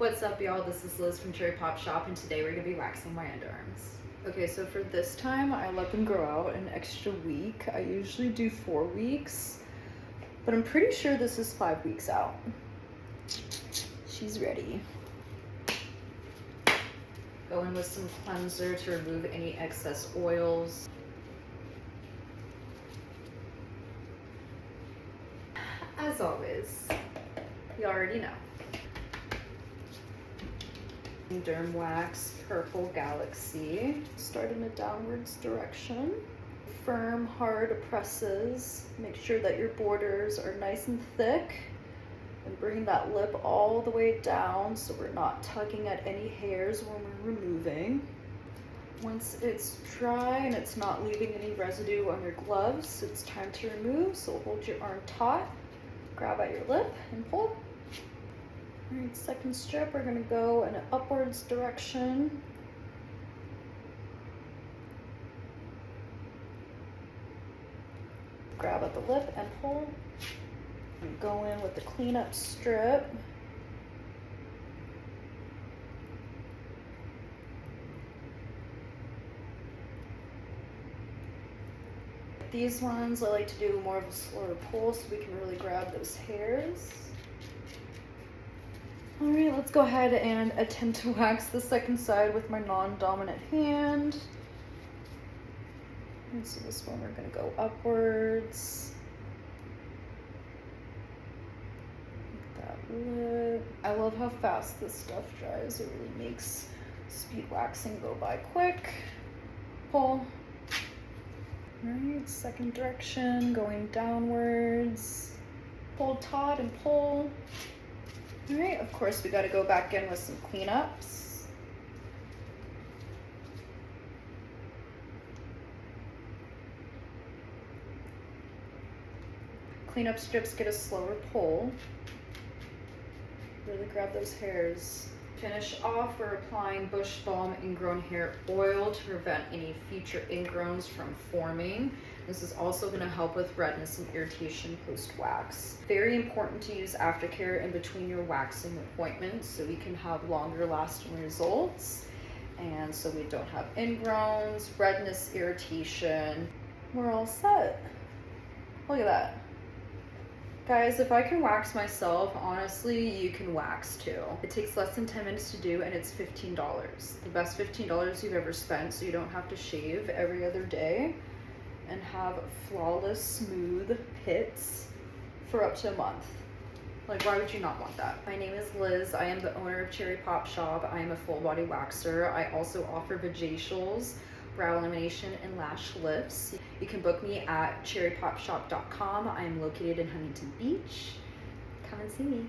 What's up, y'all? This is Liz from Cherry Pop Shop, and today we're gonna be waxing my underarms. Okay, so for this time, I let them grow out an extra week. I usually do 4 weeks, but I'm pretty sure this is 5 weeks out. She's ready. Go in with some cleanser to remove any excess oils. As always, you already know. Dermwax Purple Galaxy. Start in a downwards direction. Firm, hard presses. Make sure that your borders are nice and thick. And bring that lip all the way down so we're not tugging at any hairs when we're removing. Once it's dry and it's not leaving any residue on your gloves, it's time to remove. So hold your arm taut, grab at your lip and pull. All right, second strip, we're gonna go in an upwards direction. Grab at the lip and pull. And go in with the cleanup strip. These ones I like to do more of a slower pull so we can really grab those hairs. All right, let's go ahead and attempt to wax the second side with my non-dominant hand. And so this one we're gonna go upwards. That lip. I love how fast this stuff dries. It really makes speed waxing go by quick. Pull. All right, second direction, going downwards. Pull taut and pull. All right, of course, we got to go back in with some cleanups. Cleanup strips get a slower pull. Really grab those hairs. Finish off, we're applying Bush Balm Ingrown Hair Oil to prevent any future ingrowns from forming. This is also going to help with redness and irritation post-wax. Very important to use aftercare in between your waxing appointments so we can have longer lasting results and so we don't have ingrowns, redness, irritation. We're all set. Look at that. Guys, if I can wax myself, honestly, you can wax too. It takes less than 10 minutes to do and it's $15. The best $15 you've ever spent so you don't have to shave every other day and have flawless, smooth pits for up to a month. Like, why would you not want that? My name is Liz. I am the owner of Cherry Pop Shop. I am a full body waxer. I also offer vajacials, brow lamination, and lash lifts. You can book me at cherrypopshop.com. I am located in Huntington Beach. Come and see me.